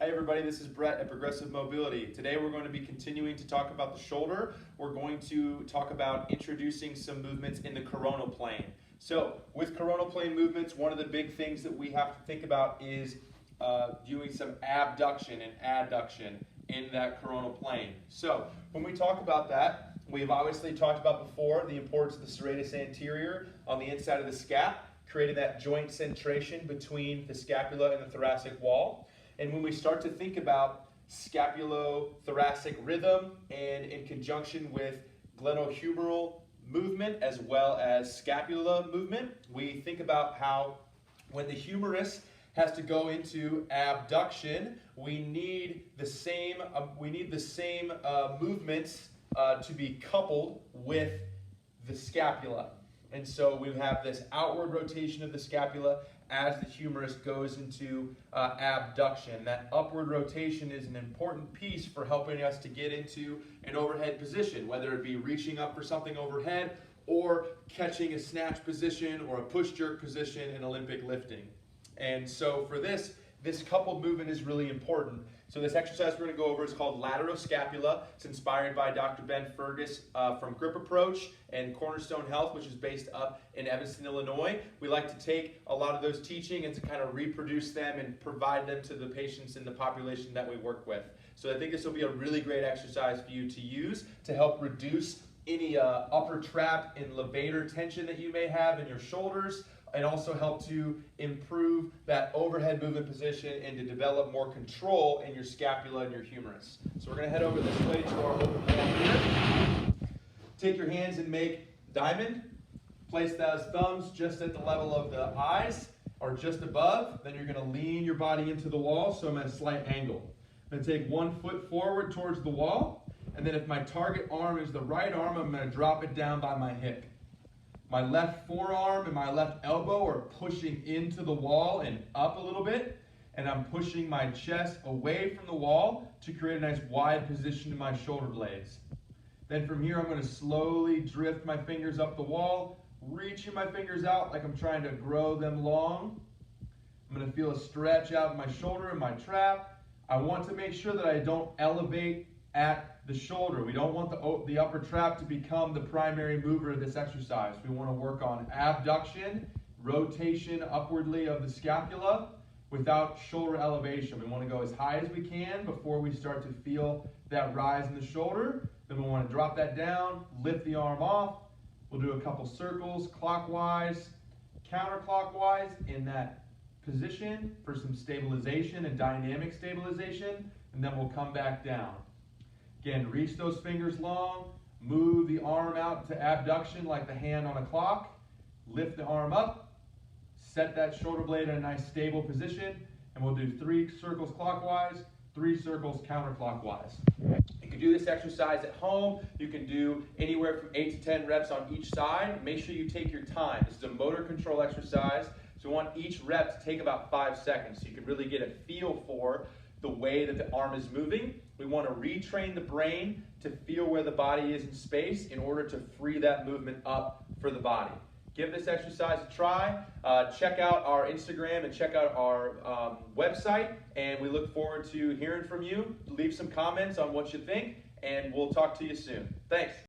Hi everybody, this is Brett at Progressive Mobility. Today we're going to be continuing to talk about the shoulder. We're going to talk about introducing some movements in the coronal plane. So with coronal plane movements, one of the big things that we have to think about is doing some abduction and adduction in that coronal plane. So when we talk about that, we've obviously talked about before the importance of the serratus anterior on the inside of the scap, creating that joint centration between the scapula and the thoracic wall. And when we start to think about scapulothoracic rhythm and in conjunction with glenohumeral movement as well as scapula movement, we think about how when the humerus has to go into abduction, we need the same movements to be coupled with the scapula. And so we have this outward rotation of the scapula as the humerus goes into abduction. That upward rotation is an important piece for helping us to get into an overhead position, whether it be reaching up for something overhead or catching a snatch position or a push-jerk position in Olympic lifting. And so for this coupled movement is really important. So this exercise we're going to go over is called lateroscapula. It's inspired by Dr. Ben Fergus from Grip Approach and Cornerstone Health, which is based up in Evanston, Illinois. We like to take a lot of those teaching and to kind of reproduce them and provide them to the patients in the population that we work with. So I think this will be a really great exercise for you to use to help reduce any upper trap and levator tension that you may have in your shoulders, and also help to improve that overhead movement position and to develop more control in your scapula and your humerus. So we're going to head over this way to our open form here. Take your hands and make diamond. Place those thumbs just at the level of the eyes or just above. Then you're going to lean your body into the wall, so I'm at a slight angle. I'm going to take 1 foot forward towards the wall, and then if my target arm is the right arm, I'm going to drop it down by my hip. My left forearm and my left elbow are pushing into the wall and up a little bit, and I'm pushing my chest away from the wall to create a nice wide position in my shoulder blades. Then from here I'm going to slowly drift my fingers up the wall, reaching my fingers out like I'm trying to grow them long. I'm going to feel a stretch out in my shoulder and my trap. I want to make sure that I don't elevate at the shoulder. We don't want the upper trap to become the primary mover of this exercise. We want to work on abduction, rotation upwardly of the scapula without shoulder elevation. We want to go as high as we can before we start to feel that rise in the shoulder. Then we want to drop that down, lift the arm off. We'll do a couple circles clockwise, counterclockwise in that position for some stabilization and dynamic stabilization, and then we'll come back down. Again, reach those fingers long, move the arm out to abduction like the hand on a clock, lift the arm up, set that shoulder blade in a nice stable position, and we'll do 3 circles clockwise, 3 circles counterclockwise. You can do this exercise at home. You can do anywhere from 8 to 10 reps on each side. Make sure you take your time. This is a motor control exercise, so we want each rep to take about 5 seconds so you can really get a feel for the way that the arm is moving. We want to retrain the brain to feel where the body is in space in order to free that movement up for the body. Give this exercise a try. Check out our Instagram and check out our website, and we look forward to hearing from you. Leave some comments on what you think, and we'll talk to you soon. Thanks.